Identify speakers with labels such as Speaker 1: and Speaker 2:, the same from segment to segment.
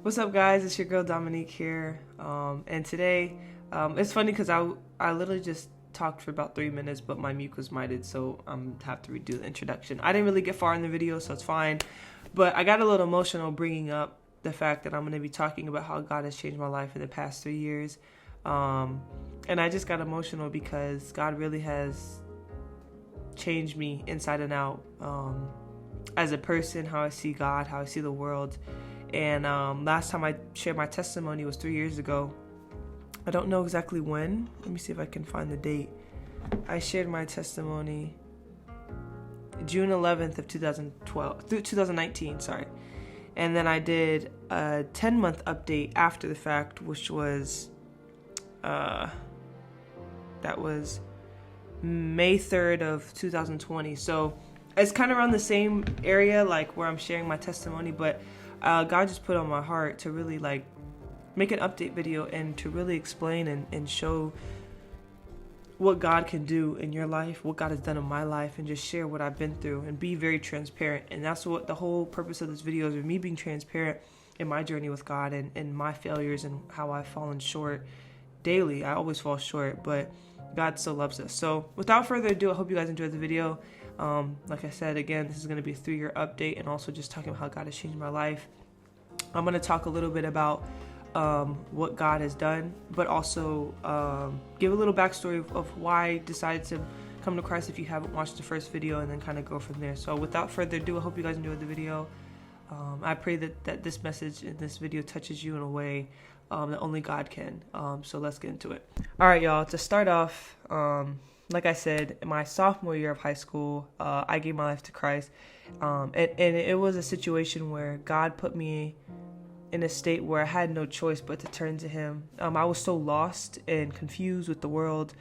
Speaker 1: What's up, guys? It's your girl Dominique here. And today, it's funny because I literally just talked for about 3 minutes, but my mic was muted, so I'm have to redo the introduction. I didn't really get far in the video, so it's fine. But I got a little emotional bringing up the fact that I'm going to be talking about how God has changed my life in the past 3 years. And I just got emotional because God really has changed me inside and out, as a person, how I see God, how I see the world. And last time I shared my testimony was 3 years ago. I don't know exactly when. Let me see if I can find the date. I shared my testimony June 11th of 2019, sorry. And then I did a 10-month update after the fact, which was, that was May 3rd of 2020. So it's kind of around the same area, like where I'm sharing my testimony, but God just put on my heart to really make an update video and to really explain and show what God can do in your life, what God has done in my life, and just share what I've been through and be very transparent. And that's what the whole purpose of this video is, me being transparent in my journey with God and my failures and how I've fallen short daily. I always fall short, but God still loves us. So without further ado, I hope you guys enjoyed the video. Like I said, again, this is going to be a 3-year update and also just talking about how God has changed my life. I'm going to talk a little bit about what God has done, but also give a little backstory of why I decided to come to Christ if you haven't watched the first video, and then kind of go from there. So without further ado, I hope you guys enjoyed the video. I pray that this message in this video touches you in a way that only God can. So let's get into it. All right, y'all. To start off, like I said, in my sophomore year of high school, I gave my life to Christ. And it was a situation where God put me in a state where I had no choice but to turn to Him. I was so lost and confused with the world.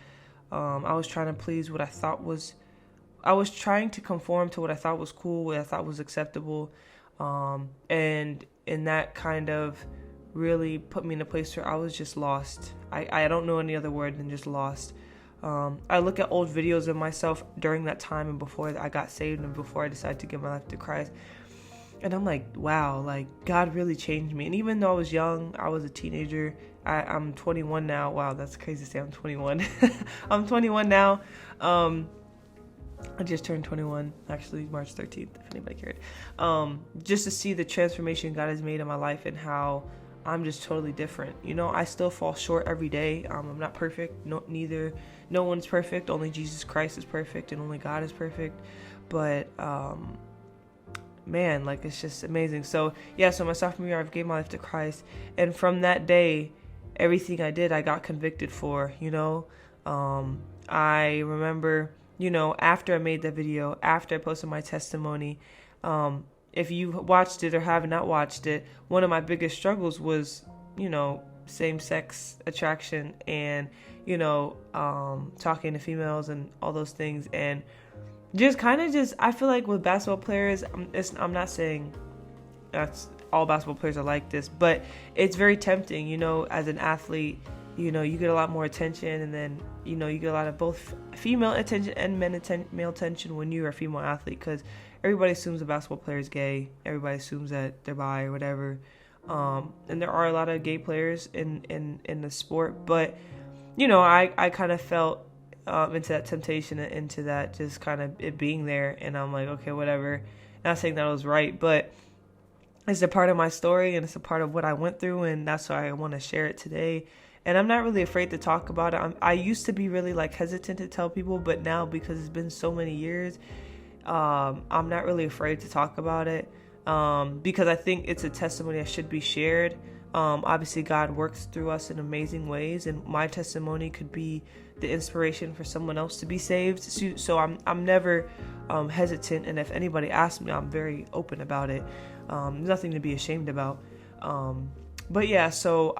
Speaker 1: I was trying to please what I was trying to conform to what I thought was cool, what I thought was acceptable. And that kind of really put me in a place where I was just lost. I don't know any other word than just lost. I look at old videos of myself during that time and before I got saved and before I decided to give my life to Christ. And I'm like, wow, God really changed me. And even though I was young, I was a teenager. I'm 21 now. Wow, that's crazy to say I'm 21. I'm 21 now. I just turned 21, actually, March 13th, if anybody cared. Just to see the transformation God has made in my life and how I'm just totally different. I still fall short every day. I'm not perfect. No one's perfect. Only Jesus Christ is perfect and only God is perfect. But, man, it's just amazing. So my sophomore year, I gave my life to Christ. And from that day, everything I did, I got convicted for, I remember, after I made that video, after I posted my testimony, if you watched it or have not watched it, one of my biggest struggles was, same-sex attraction and, talking to females and all those things. And I feel like with basketball players, I'm not saying that's all basketball players are like this, but it's very tempting, as an athlete, you get a lot more attention, and then, you get a lot of both female attention and male attention when you're a female athlete, because everybody assumes a basketball player is gay. Everybody assumes that they're bi or whatever. And there are a lot of gay players in the sport, but, I kind of felt into that temptation, into that just kind of it being there, and I'm like, okay, whatever. Not saying that I was right, but it's a part of my story and it's a part of what I went through, and that's why I want to share it today. And I'm not really afraid to talk about it. I used to be really hesitant to tell people, but now, because it's been so many years, I'm not really afraid to talk about it, because I think it's a testimony that should be shared. Obviously, God works through us in amazing ways, and my testimony could be the inspiration for someone else to be saved. So I'm never hesitant, and if anybody asks me, I'm very open about it. Nothing to be ashamed about. But yeah, so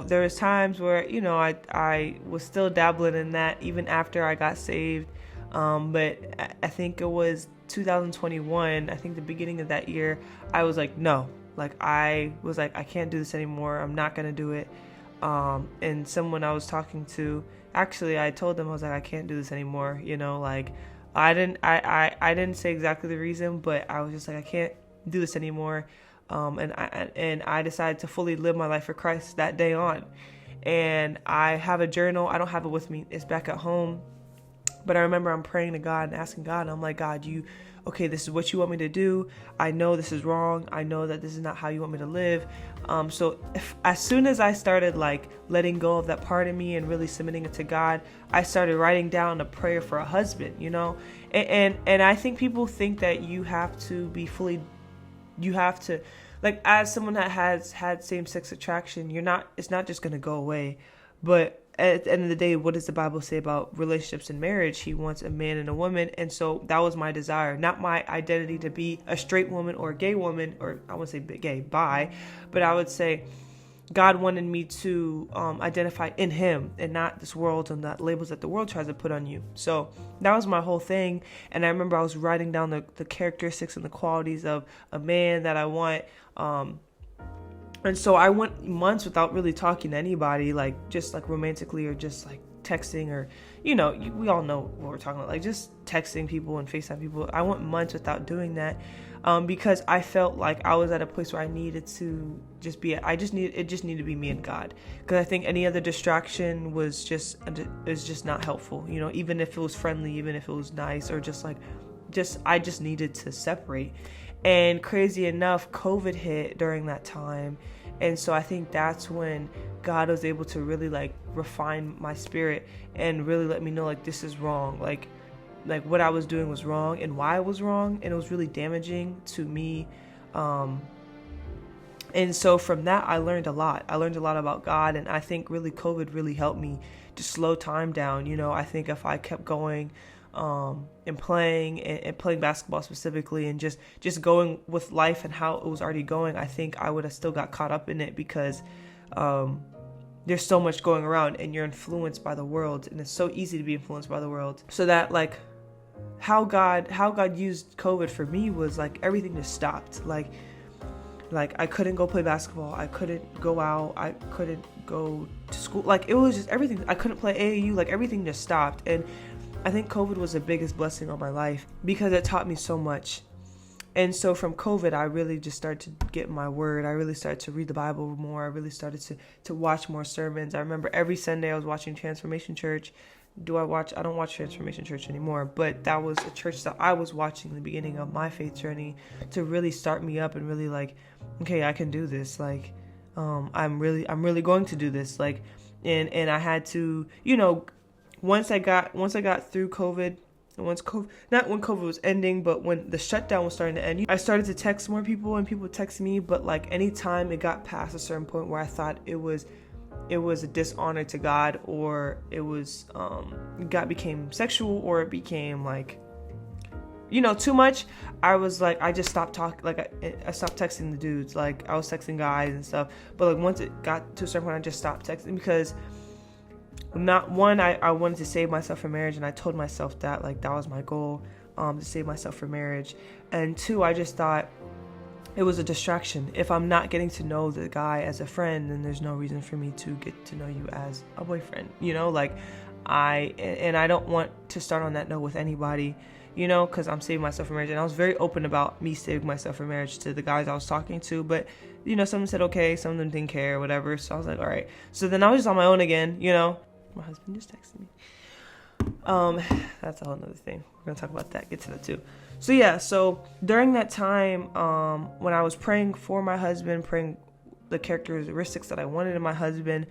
Speaker 1: there was times where, I was still dabbling in that even after I got saved. But I think it was 2021, I think the beginning of that year, I was like, no. I was like, I can't do this anymore. I'm not going to do it. And someone I was talking to, actually, I told them, I was like, I can't do this anymore. I didn't say exactly the reason, but I was just like, I can't do this anymore. And I decided to fully live my life for Christ that day on. And I have a journal. I don't have it with me. It's back at home. But I remember I'm praying to God and asking God, and I'm like, God, okay, this is what you want me to do. I know this is wrong. I know that this is not how you want me to live. So as soon as I started like letting go of that part of me and really submitting it to God, I started writing down a prayer for a husband, and I think people think that you have to like, as someone that has had same-sex attraction, it's not just going to go away. But at the end of the day, what does the Bible say about relationships and marriage? He wants a man and a woman. And so that was my desire, not my identity to be a straight woman or a gay woman, or I wouldn't say gay, bi, but I would say God wanted me to identify in him and not this world and not labels that the world tries to put on you. So that was my whole thing. And I remember I was writing down the characteristics and the qualities of a man that I want. And so I went months without really talking to anybody, like just like romantically or just like texting or, we all know what we're talking about, like just texting people and FaceTime people. I went months without doing that because I felt like I was at a place where I needed to just be, it just needed to be me and God. Because I think any other distraction is just not helpful, even if it was friendly, even if it was nice, or I just needed to separate. And crazy enough, COVID hit during that time. And so I think that's when God was able to really like refine my spirit and really let me know like this is wrong. Like what I was doing was wrong and why it was wrong. And it was really damaging to me. And so from that, I learned a lot. I learned a lot about God. And I think really COVID really helped me to slow time down. I think if I kept going and playing basketball specifically and just going with life and how it was already going, I think I would have still got caught up in it because there's so much going around and you're influenced by the world, and it's so easy to be influenced by the world. So that like how God used COVID for me was like everything just stopped. Like I couldn't go play basketball, I couldn't go out, I couldn't go to school, like it was just everything. I couldn't play AAU, like everything just stopped. And I think COVID was the biggest blessing of my life because it taught me so much. And so from COVID, I really just started to get my word. I really started to read the Bible more. I really started to watch more sermons. I remember every Sunday I was watching Transformation Church. I don't watch Transformation Church anymore, but that was a church that I was watching in the beginning of my faith journey to really start me up and really like, okay, I can do this. Like, I'm really going to do this. Like, and I had to, once I got through COVID, not when COVID was ending, but when the shutdown was starting to end, I started to text more people and people texted me. But like anytime it got past a certain point where I thought it was a dishonor to God, or it was God became sexual, or it became like too much, I was like, I just stopped talking. Like I stopped texting the dudes. Like I was texting guys and stuff, but like once it got to a certain point, I just stopped texting because I wanted to save myself for marriage, and I told myself that like that was my goal, to save myself for marriage. And two, I just thought it was a distraction. If I'm not getting to know the guy as a friend, then there's no reason for me to get to know you as a boyfriend. I don't want to start on that note with anybody, because I'm saving myself for marriage. And I was very open about me saving myself for marriage to the guys I was talking to, but some said okay, some of them didn't care, whatever. So I was like, all right. So then I was just on my own again, My husband just texted me. That's a whole nother thing. We're going to talk about that, get to that too. So yeah, so during that time, when I was praying for my husband, praying the characteristics that I wanted in my husband,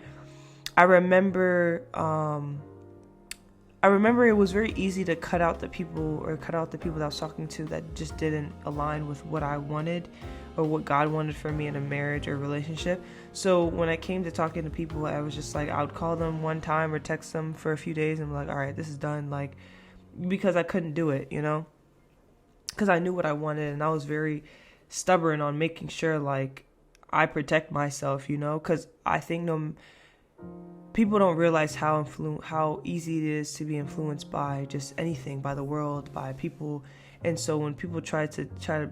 Speaker 1: I remember it was very easy to cut out the people that I was talking to that just didn't align with what I wanted or what God wanted for me in a marriage or relationship. So when I came to talking to people, I was just like, I would call them one time or text them for a few days and be like, all right, this is done. Like, because I couldn't do it, because I knew what I wanted, and I was very stubborn on making sure like I protect myself, because I think people don't realize how easy it is to be influenced by just anything, by the world, by people. And so when people try to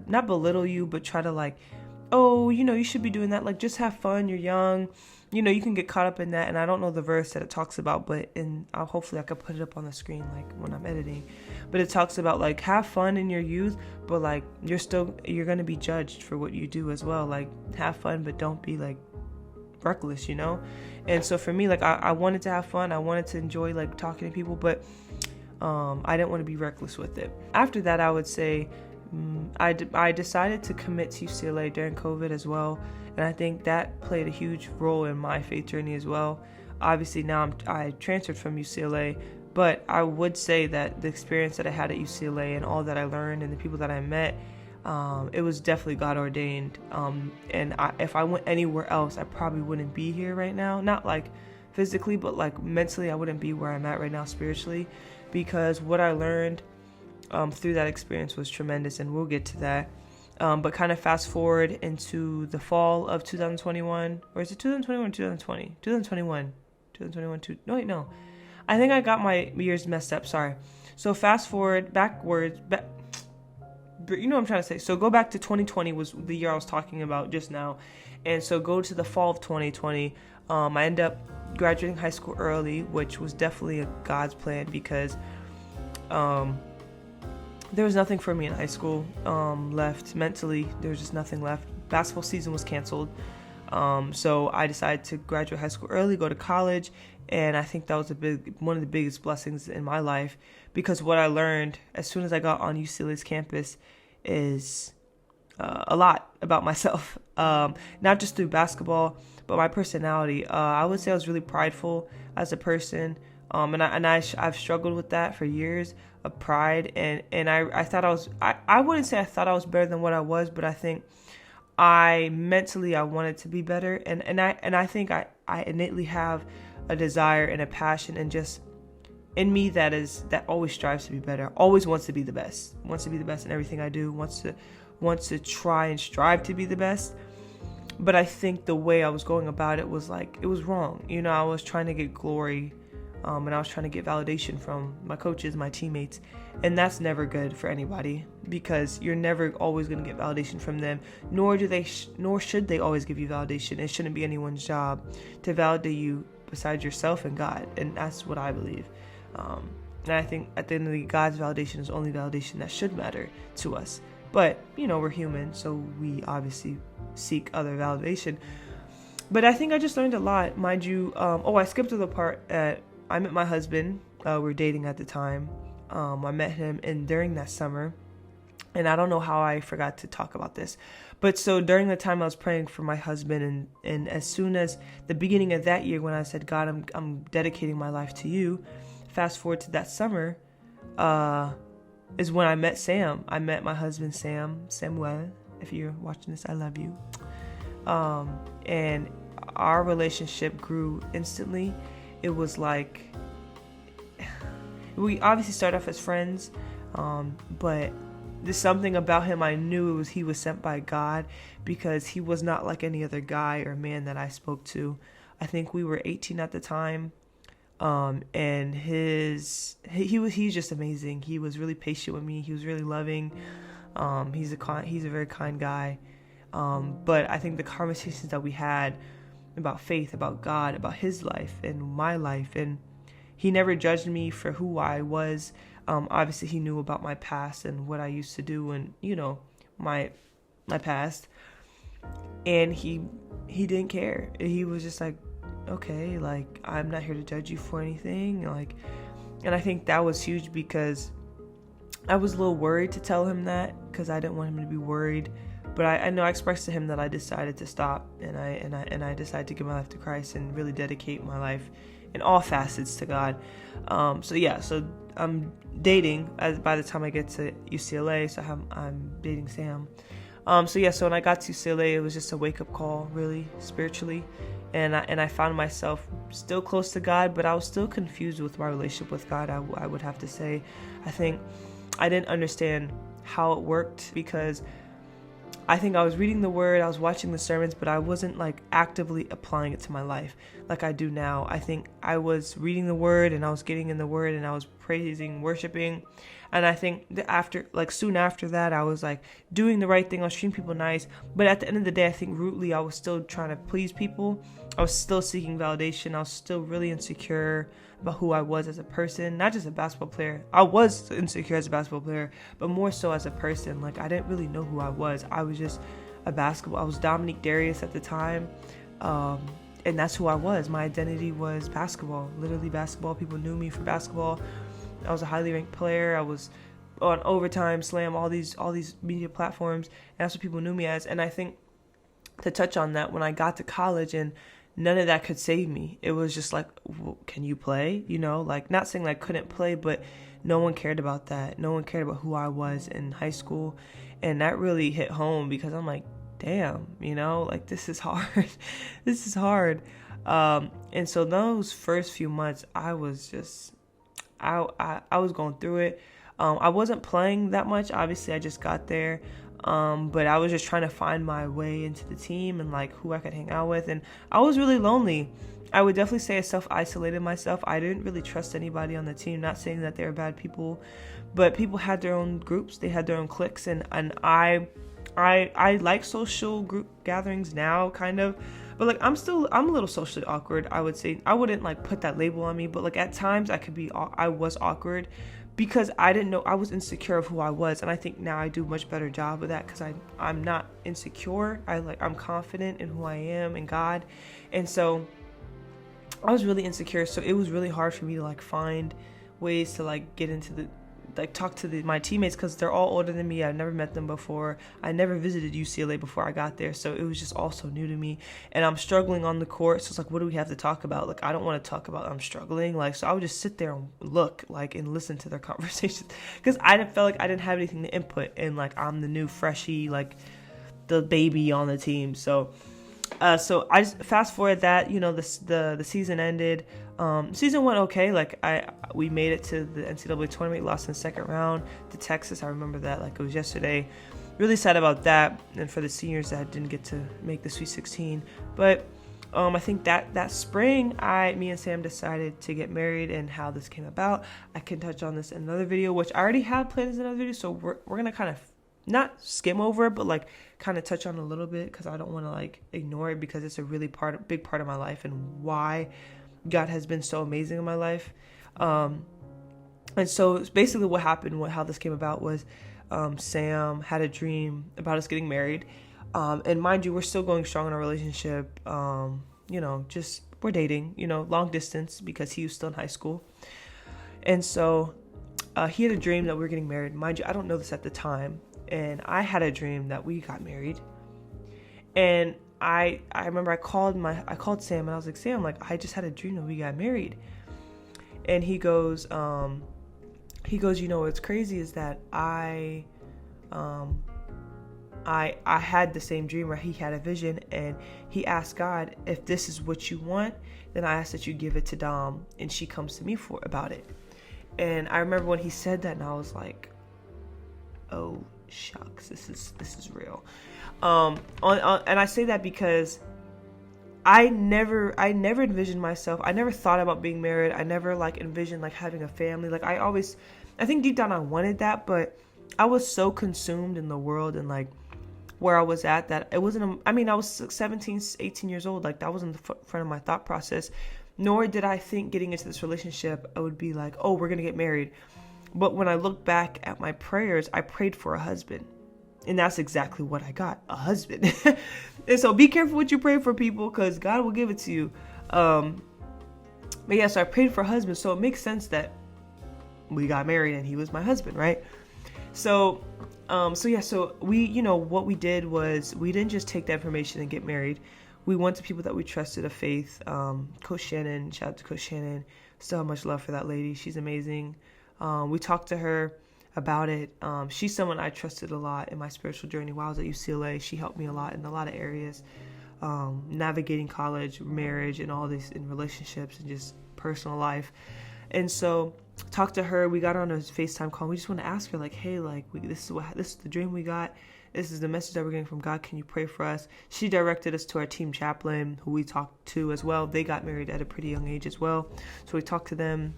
Speaker 1: not belittle you, but try to like oh, you should be doing that. Like, just have fun. You're young. You can get caught up in that. And I don't know the verse that it talks about, but hopefully I could put it up on the screen, like when I'm editing. But it talks about like, have fun in your youth, but like you're going to be judged for what you do as well. Like, have fun, but don't be like reckless, And so for me, like, I wanted to have fun. I wanted to enjoy like talking to people, but I didn't want to be reckless with it. After that, I would say I decided to commit to UCLA during COVID as well. And I think that played a huge role in my faith journey as well. Obviously, now I transferred from UCLA, but I would say that the experience that I had at UCLA and all that I learned and the people that I met, it was definitely God ordained. And if I went anywhere else, I probably wouldn't be here right now. Not like physically, but like mentally, I wouldn't be where I'm at right now spiritually, because what I learned through that experience was tremendous, and we'll get to that. But kind of fast forward into the fall of 2021, or is it 2021 or 2020? 2021. No. I think I got my years messed up, sorry. So fast forward, backwards, you know what I'm trying to say. So go back to 2020 was the year I was talking about just now. And so go to the fall of 2020. I ended up graduating high school early, which was definitely a God's plan, because there was nothing for me in high school left. Mentally, there was just nothing left. Basketball season was canceled. So I decided to graduate high school early, go to college. And I think that was one of the biggest blessings in my life, because what I learned as soon as I got on UCLA's campus is a lot about myself. Not just through basketball, but my personality. I would say I was really prideful as a person. And I've struggled with that for years, of pride, and I thought I wouldn't say I thought I was better than what I was, but I think I wanted to be better, and I think I innately have a desire and a passion and just in me that always strives to be better, always wants to be the best, in everything I do, wants to try and strive to be the best. But I think the way I was going about it was like, it was wrong. I was trying to get glory. And I was trying to get validation from my coaches, my teammates, and that's never good for anybody, because you're never always going to get validation from them, nor should they always give you validation. It shouldn't be anyone's job to validate you besides yourself and God, and that's what I believe. And I think at the end of the day, God's validation is only validation that should matter to us. But we're human, so we obviously seek other validation. But I think I just learned a lot, mind you. I skipped to the part at I met my husband. We were dating at the time. I met him during that summer. And I don't know how I forgot to talk about this. But so during the time I was praying for my husband, and as soon as the beginning of that year when I said, God, I'm dedicating my life to you, fast forward to that summer, is when I met Sam. I met my husband, Samuel. If you're watching this, I love you. And our relationship grew instantly. It was like, we obviously started off as friends, but there's something about him I knew he was sent by God, because he was not like any other guy or man that I spoke to. I think we were 18 at the time, and he's just amazing. He was really patient with me. He was really loving. He's a very kind guy. But I think the conversations that we had about faith, about God, about his life and my life, and he never judged me for who I was. Obviously he knew about my past and what I used to do, and my past, and he didn't care. He was just like, okay, like, I'm not here to judge you for anything, like. And I think that was huge, because I was a little worried to tell him that, because I didn't want him to be worried. But I know I expressed to him that I decided to stop, and I decided to give my life to Christ and really dedicate my life in all facets to God. So I'm dating by the time I get to UCLA. So I'm dating Sam. So when I got to UCLA, it was just a wake up call, really spiritually, and I found myself still close to God, but I was still confused with my relationship with God. I would have to say, I think I didn't understand how it worked, because I think I was reading the word, I was watching the sermons, but I wasn't like actively applying it to my life like I do now. I think I was reading the word and I was getting in the word and I was praising, worshiping. And I think soon after that, I was like doing the right thing. I was treating people nice. But at the end of the day, I think rootly, I was still trying to please people. I was still seeking validation. I was still really insecure about who I was as a person, not just a basketball player. I was insecure as a basketball player, but more so as a person. Like, I didn't really know who I was. I was just I was Dominique Darius at the time. And that's who I was. My identity was basketball, literally basketball. People knew me for basketball. I was a highly ranked player. I was on Overtime, Slam, all these media platforms. And that's what people knew me as. And I think to touch on that, when I got to college and none of that could save me. It was just like, well, can you play? Like, not saying I couldn't play, but no one cared about that. No one cared about who I was in high school. And that really hit home because I'm like, damn, like, this is hard. This is hard. And so those first few months, I was just, I was going through it. I wasn't playing that much. Obviously, I just got there. But I was just trying to find my way into the team and like who I could hang out with. And I was really lonely. I would definitely say I self-isolated myself. I didn't really trust anybody on the team. Not saying that they were bad people, but people had their own groups. They had their own cliques. And I like social group gatherings now, kind of. But like, I'm a little socially awkward, I would say. I wouldn't like put that label on me, but like at times I was awkward. Because I didn't know, I was insecure of who I was. And I think now I do a much better job of that because I'm not insecure. I'm confident in who I am and God. And so I was really insecure. So it was really hard for me to like find ways to like get into talk to my teammates because they're all older than me. I've never met them before. I never visited UCLA before I got there. So it was just all so new to me. And I'm struggling on the court. So it's like, what do we have to talk about? Like, I don't want to talk about I'm struggling. Like, so I would just sit there and look like and listen to their conversations because I didn't feel like I didn't have anything to input. And like, I'm the new freshie, like the baby on the team. So I just fast forward that, the season ended. Season went okay. Like we made it to the NCAA tournament, lost in the second round to Texas. I remember that like it was yesterday. Really sad about that, and for the seniors that didn't get to make the Sweet 16. But I think that spring, me and Sam decided to get married, and how this came about, I can touch on this in another video, which I already have planned as another video. So we're gonna kind of not skim over it, but like kind of touch on a little bit because I don't want to like ignore it because it's a really big part of my life and why God has been so amazing in my life. And so basically what happened, how this came about was Sam had a dream about us getting married. And mind you, we're still going strong in our relationship. Just we're dating, long distance because he was still in high school. And so he had a dream that we were getting married. Mind you, I don't know this at the time. And I had a dream that we got married. And I remember I called Sam and I was like, Sam, like, I just had a dream that we got married. And he goes, what's crazy is that I had the same dream where he had a vision, and he asked God, if this is what you want, then I ask that you give it to Dom, and she comes to me about it. And I remember when he said that, and I was like, oh shucks, this is real. And I say that because I never envisioned myself. I never thought about being married. I never like envisioned like having a family. Like I think deep down I wanted that, but I was so consumed in the world and like where I was at that it wasn't. I was 17, 18 years old. Like that wasn't the front of my thought process. Nor did I think getting into this relationship, I would be like, oh, we're gonna get married. But when I look back at my prayers, I prayed for a husband. And that's exactly what I got, a husband. And so be careful what you pray for, people, because God will give it to you. But yeah, so I prayed for a husband. So it makes sense that we got married and he was my husband, right? So we, what we did was we didn't just take that information and get married. We went to people that we trusted of faith. Coach Shannon, shout out to Coach Shannon. Still have much love for that lady. She's amazing. We talked to her about it. She's someone I trusted a lot in my spiritual journey while I was at UCLA. She helped me a lot in a lot of areas, navigating college, marriage, and all this in relationships and just personal life. And so talked to her. We got on a FaceTime call. We just want to ask her like, hey, like this is the dream we got. this is the message that we're getting from God. Can you pray for us? She directed us to our team chaplain, who we talked to as well. They got married at a pretty young age as well. So we talked to them.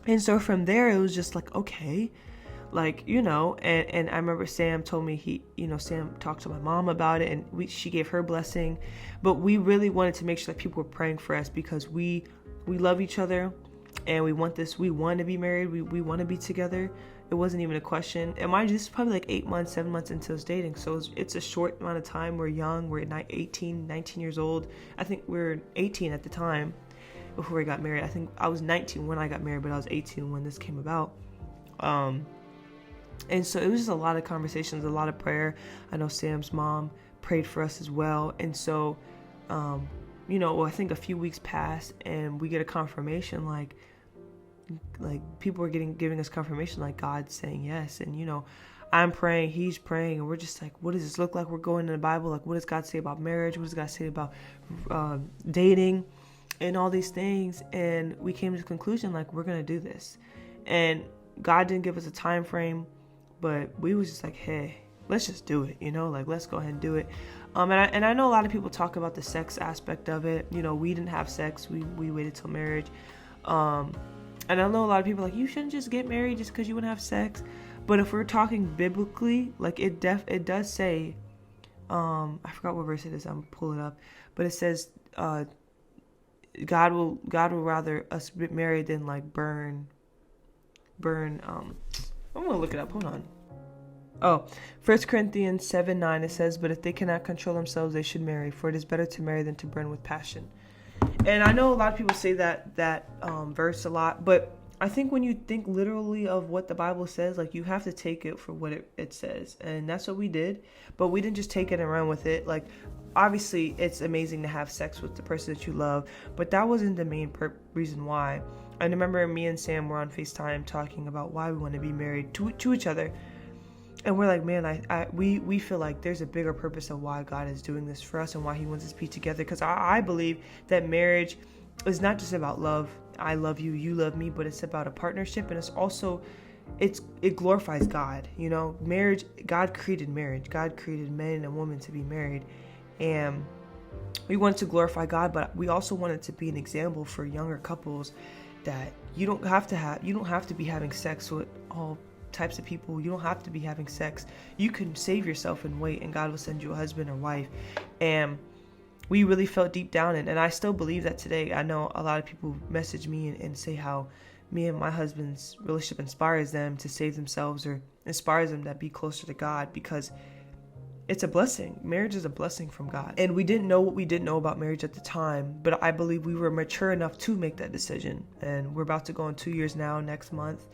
Speaker 1: And so from there, it was just like, okay, like, you know, and I remember Sam told me Sam talked to my mom about it, and she gave her blessing. But we really wanted to make sure that people were praying for us, because we love each other, and we want to be married. We want to be together. It wasn't even a question. And mind you, this is probably like 8 months, 7 months into us dating. So it's a short amount of time. We're young. We're 18, 19 years old. I think we were 18 at the time before we got married. I think I was 19 when I got married, but I was 18 when this came about. And so it was just a lot of conversations, a lot of prayer. I know Sam's mom prayed for us as well. And so, I think a few weeks passed, and we get a confirmation, like people were giving us confirmation, like God's saying yes. And, I'm praying, he's praying, and we're just like, what does this look like? We're going in the Bible. Like, what does God say about marriage? What does God say about dating and all these things? And we came to the conclusion, like, we're going to do this. And God didn't give us a time frame, but we was just like, hey, let's just do it, like, let's go ahead and do it. And I know a lot of people talk about the sex aspect of it. We didn't have sex. We waited till marriage. And I know a lot of people are like, you shouldn't just get married just because you wouldn't have sex. But if we're talking biblically, like it does say, I forgot what verse it is. I'm gonna pull it up, but it says, God will rather us get married than like burn. I'm gonna look it up. Hold on. 1 Corinthians 7:9, it says, but if they cannot control themselves, they should marry, for it is better to marry than to burn with passion. And I know a lot of people say that verse a lot, but I think when you think literally of what the Bible says, like, you have to take it for what it says. And that's what we did. But we didn't just take it and run with it. Like, obviously, it's amazing to have sex with the person that you love, but that wasn't the main reason why. I remember me and Sam were on FaceTime talking about why we want to be married to each other. And we're like, man, we feel like there's a bigger purpose of why God is doing this for us and why he wants us to be together. Because I believe that marriage is not just about love. I love you, you love me, but it's about a partnership. And it's also, it glorifies God. Marriage, God created marriage. God created men and women to be married. And we wanted to glorify God, but we also wanted to be an example for younger couples that you don't have to be having sex with all types of people. You don't have to be having sex. You can save yourself and wait, and God will send you a husband or wife. And we really felt deep down, and I still believe that today. I know a lot of people message me and say how me and my husband's relationship inspires them to save themselves, or inspires them to be closer to God, because it's a blessing. Marriage is a blessing from God. And we didn't know what we didn't know about marriage at the time, but I believe we were mature enough to make that decision. And we're about to go on 2 years now, next month.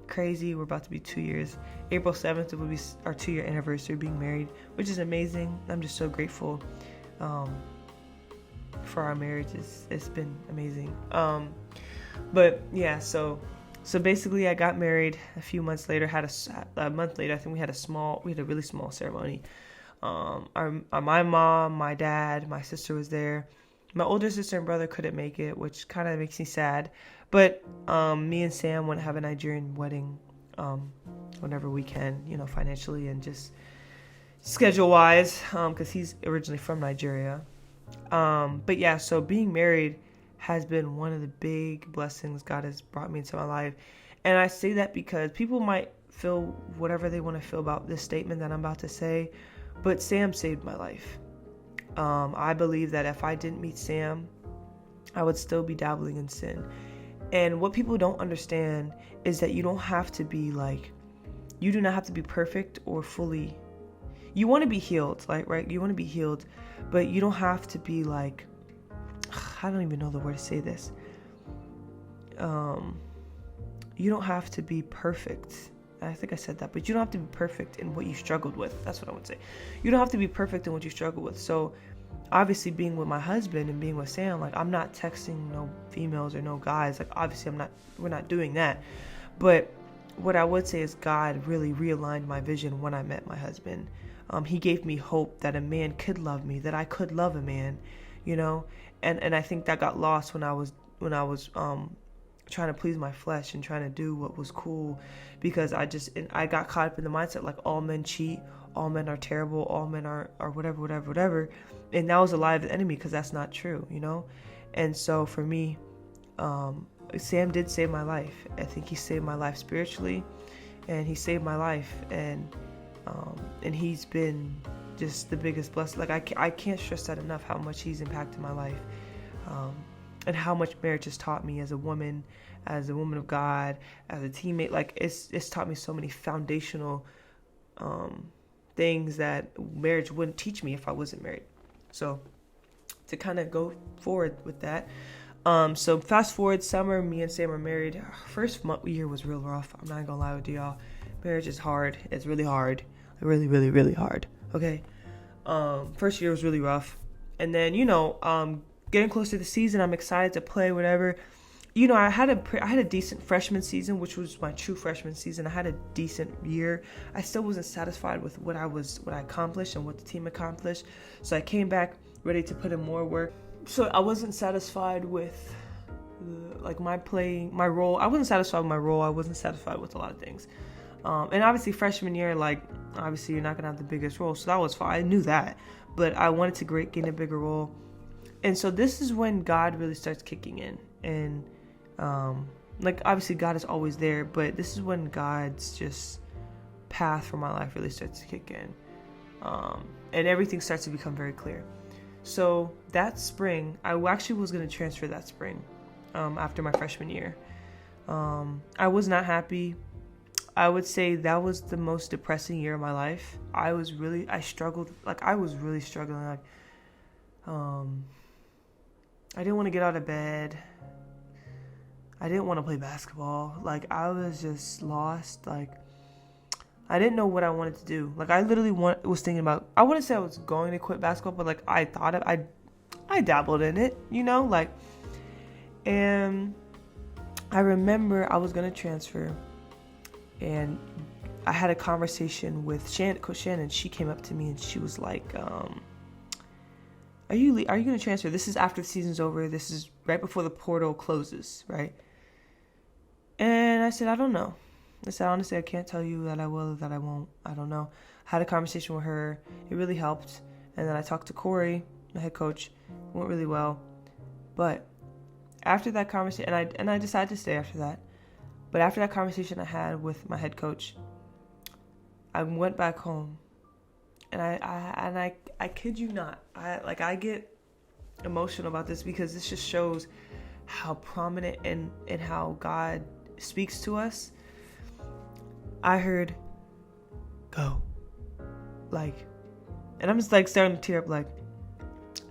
Speaker 1: Crazy, we're about to be 2 years. April 7th, it will be our 2-year anniversary of being married, which is amazing. I'm just so grateful for our marriage. It's been amazing. But yeah, so basically I got married a few months later, a month later, I think we had a really small ceremony. My mom, my dad, my sister was there. My older sister and brother couldn't make it, which kind of makes me sad. But me and Sam want to have a Nigerian wedding whenever we can, financially and just schedule-wise, because he's originally from Nigeria. But yeah, so being married has been one of the big blessings God has brought me into my life. And I say that because people might feel whatever they want to feel about this statement that I'm about to say, but Sam saved my life. I believe that if I didn't meet Sam, I would still be dabbling in sin. And what people don't understand is that you don't have to be you do not have to be perfect or fully. You want to be healed, right? You want to be healed, but you don't have to be I don't even know the word to say this. You don't have to be perfect. I think I said that, but you don't have to be perfect in what you struggled with. That's what I would say. You don't have to be perfect in what you struggle with. So obviously being with my husband and being with Sam, I'm not texting no females or no guys. Obviously we're not doing that. But what I would say is God really realigned my vision when I met my husband. He gave me hope that a man could love me, that I could love a man, and I think that got lost when I was trying to please my flesh and trying to do what was cool, because I got caught up in the mindset all men cheat, all men are terrible, all men are whatever. And that was a lie of the enemy, because that's not true, you know? And so for me, Sam did save my life. I think he saved my life spiritually, and he saved my life. And he's been just the biggest blessing. Like, I can't stress that enough, how much he's impacted my life. And how much marriage has taught me as a woman of God, as a teammate. Like, it's taught me so many foundational things that marriage wouldn't teach me if I wasn't married. So to kind of go forward with that, so fast forward summer, me and Sam are married. First year was real rough. I'm not gonna lie with y'all. Marriage is hard. It's really hard. Really, really, really hard. Okay. First year was really rough. And then, getting close to the season, I'm excited to play, whatever. I had a decent freshman season, which was my true freshman season. I had a decent year. I still wasn't satisfied with what I accomplished and what the team accomplished. So I came back ready to put in more work. So I wasn't satisfied with my role. I wasn't satisfied with my role. I wasn't satisfied with a lot of things. And obviously freshman year, obviously you're not gonna have the biggest role. So that was fine. I knew that, but I wanted to gain a bigger role. And so this is when God really starts kicking in. And obviously God is always there, but this is when God's just path for my life really starts to kick in. And everything starts to become very clear. So that spring, I actually was going to transfer that spring, after my freshman year. I was not happy. I would say that was the most depressing year of my life. I struggled. I was really struggling. I didn't want to get out of bed. I didn't want to play basketball. I was just lost. I didn't know what I wanted to do. I literally was thinking about, I wouldn't say I was going to quit basketball, but I thought I dabbled in it, and I remember I was going to transfer, and I had a conversation with Coach Shannon. She came up to me and she was like, are you going to transfer? This is after the season's over. This is right before the portal closes, right? And I said, I don't know. I said, honestly, I can't tell you that I will or that I won't. I don't know. I had a conversation with her. It really helped. And then I talked to Corey, the head coach. It went really well. But after that conversation, and I decided to stay after that. But after that conversation I had with my head coach, I went back home. And I kid you not, I get emotional about this, because this just shows how prominent and how God speaks to us. I heard, go. And I'm just starting to tear up.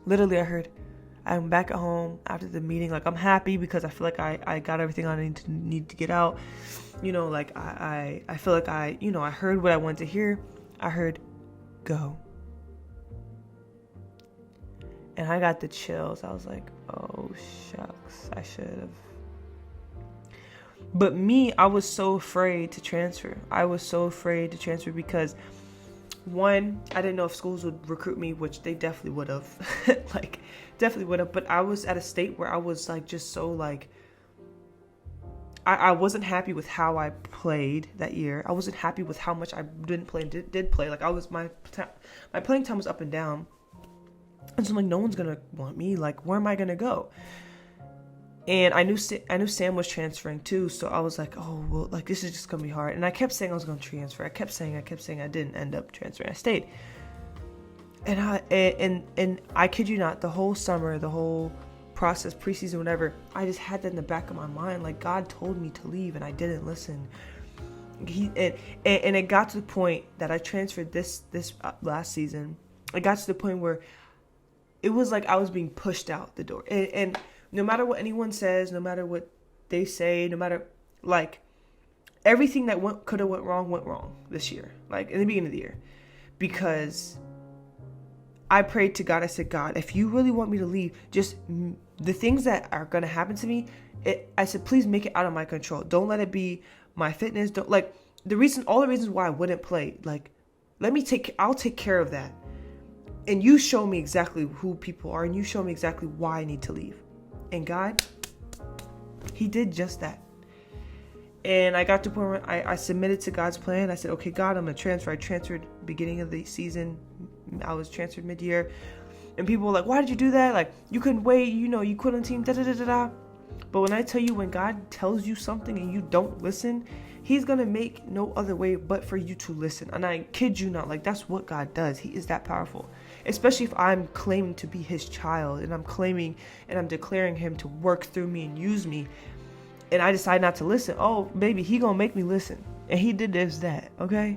Speaker 1: Literally I heard, I'm back at home after the meeting. I'm happy because I feel like I got everything I need to get out. I feel like I heard what I wanted to hear. I heard, go. And I got the chills. I was like, oh shucks, I should have. But me, I was so afraid to transfer. Because one, I didn't know if schools would recruit me, which they definitely would have. Definitely would have. But I was at a state where I was just so I wasn't happy with how I played that year. I wasn't happy with how much I didn't play and did play. My playing time was up and down. And so no one's going to want me. Where am I going to go? And I knew Sam was transferring too. So I was oh, well, this is just going to be hard. And I kept saying I was going to transfer. I kept saying I didn't end up transferring. I stayed. And I kid you not, the whole summer, the whole process, preseason, whatever, I just had that in the back of my mind. God told me to leave and I didn't listen. And it got to the point that I transferred this last season. It got to the point where it was I was being pushed out the door. And no matter what anyone says, no matter what they say, no matter everything that could have went wrong this year, in the beginning of the year, because I prayed to God. I said, God, if you really want me to leave, just the things that are going to happen to me, I said, please make it out of my control. Don't let it be my fitness. Don't all the reasons why I wouldn't play. I'll take care of that. And you show me exactly who people are, and you show me exactly why I need to leave. And God, He did just that. And I got to the point where I submitted to God's plan. I said, okay, God, I'm going to transfer. I transferred beginning of the season. I was transferred mid-year. And people were like, why did you do that? Like, you couldn't wait. You quit on the team, da-da-da-da-da. But when I tell you, when God tells you something and you don't listen, he's going to make no other way but for you to listen. And I kid you not, like, that's what God does. He is that powerful. Especially if I'm claiming to be his child and I'm claiming and I'm declaring him to work through me and use me. And I decide not to listen. Oh, baby, he gonna make me listen. And he did this, that, okay?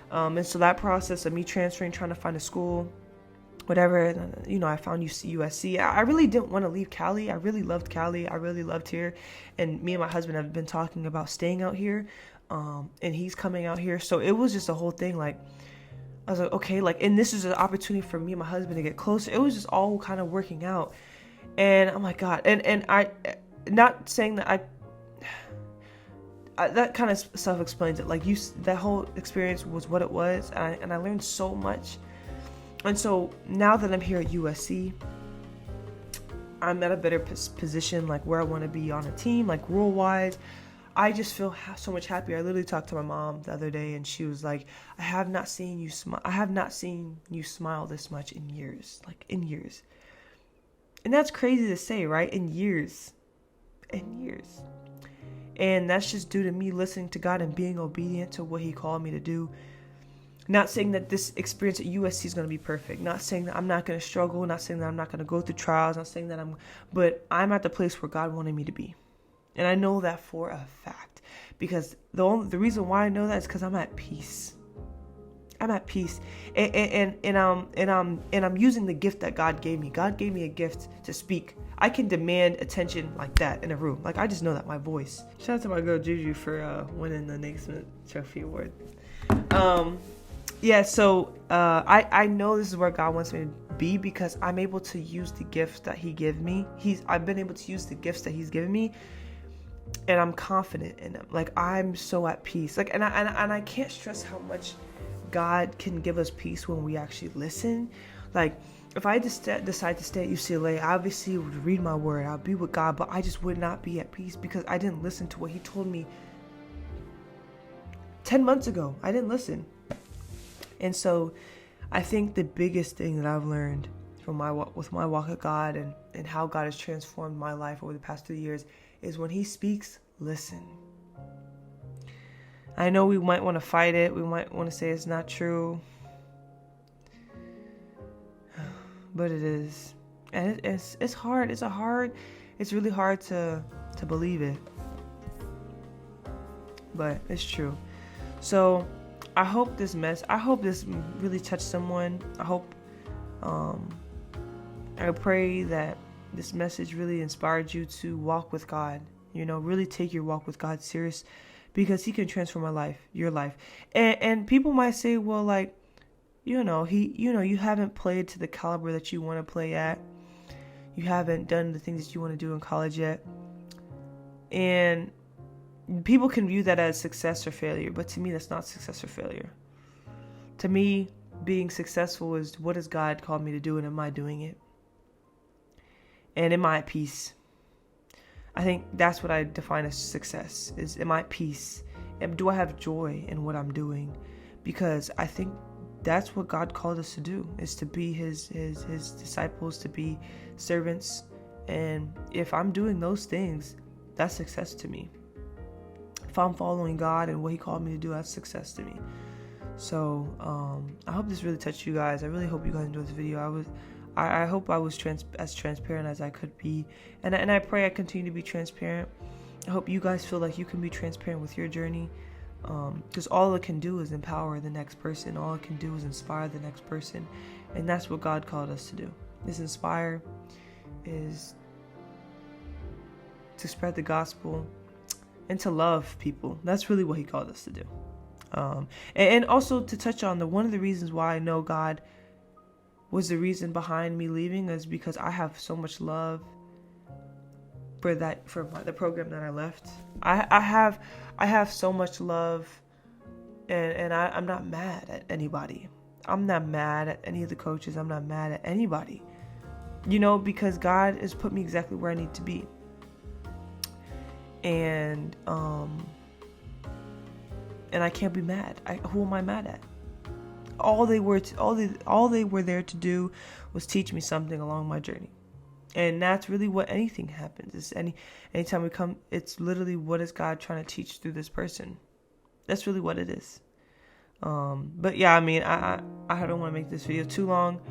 Speaker 1: And so that process of me transferring, trying to find a school, whatever, I found USC. I really didn't want to leave Cali. I really loved Cali. I really loved here. And me and my husband have been talking about staying out here. And he's coming out here. So it was just a whole thing. Like, I was like, okay, like, and this is an opportunity for me and my husband to get closer. It was just all kind of working out. And I'm like, God, and I, not saying that I that kind of self-explains it. Like, that whole experience was what it was, and I learned so much. And so now that I'm here at USC, I'm at a better position, like where I want to be on a team, like role-wise. I just feel so much happier. I literally talked to my mom the other day, and she was like, I have not seen you smile. I have not seen you smile this much in years, like in years. And that's crazy to say, right? In years. And that's just due to me listening to God and being obedient to what he called me to do. Not saying that this experience at USC is going to be perfect. Not saying that I'm not going to struggle. Not saying that I'm not going to go through trials. Not saying that but I'm at the place where God wanted me to be. And I know that for a fact, because the reason why I know that is because I'm at peace. I'm at peace, and I'm using the gift that God gave me. God gave me a gift to speak. I can demand attention like that in a room. Like, I just know that, my voice. Shout out to my girl Juju for winning the Naismith Trophy Award. So I know this is where God wants me to be, because I'm able to use the gifts that he gave me. I've been able to use the gifts that he's given me, and I'm confident in them. Like, I'm so at peace. Like, and I can't stress how much God can give us peace when we actually listen. Like, if I just decide to stay at UCLA, I obviously would read my word, I'll be with God, but I just would not be at peace because I didn't listen to what he told me 10 months ago. I didn't listen. And so I think the biggest thing that I've learned from my walk with God and how God has transformed my life over the past 3 years is when he speaks, listen. I know we might want to fight it. We might want to say it's not true. But it is. And it's hard. It's really hard to believe it. But it's true. So I hope this really touched someone. I pray that this message really inspired you to walk with God. Really take your walk with God serious, because he can transform your life. And people might say, well, like, you haven't played to the caliber that you want to play at. You haven't done the things that you want to do in college yet. And people can view that as success or failure, but to me, that's not success or failure. To me, being successful is, what has God called me to do, and am I doing it? And am I at peace? I think that's what I define as success, is, am I at peace? And do I have joy in what I'm doing? Because I think that's what God called us to do, is to be his disciples, to be servants. And if I'm doing those things, that's success to me. If I'm following God and what he called me to do, that's success to me. So I hope this really touched you guys. I really hope you guys enjoyed this video. I hope I was as transparent as I could be. And I pray I continue to be transparent. I hope you guys feel like you can be transparent with your journey. Because all it can do is empower the next person. All it can do is inspire the next person. And that's what God called us to do. Is inspire, is to spread the gospel, and to love people. That's really what he called us to do. And also to touch on one of the reasons why I know God was the reason behind me leaving is because I have so much love for the program that I left. I have so much love, and I'm not mad at anybody. I'm not mad at any of the coaches. I'm not mad at anybody. Because God has put me exactly where I need to be. And and I can't be mad. Who am I mad at? All they were there to do was teach me something along my journey. And that's really what anything happens. It's anytime we come, it's literally what is God trying to teach through this person. That's really what it is. But yeah, I mean, I don't want to make this video too long,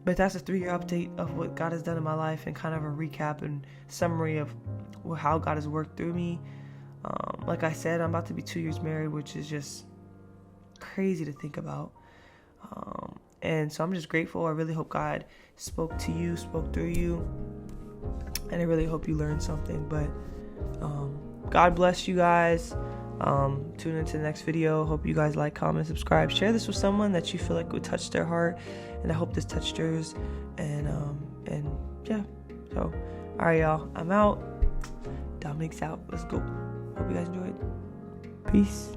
Speaker 1: but that's a 3-year update of what God has done in my life and kind of a recap and summary of how God has worked through me. Like I said, I'm about to be 2 years married, which is just crazy to think about. And so I'm just grateful. I really hope God spoke to you, spoke through you, and I really hope you learned something. But God bless you guys. Tune into the next video. Hope you guys like, comment, subscribe, share this with someone that you feel like would touch their heart, and I hope this touched yours. And yeah, so all right, y'all, I'm out. Dominic's out. Let's go. Hope you guys enjoyed. Peace.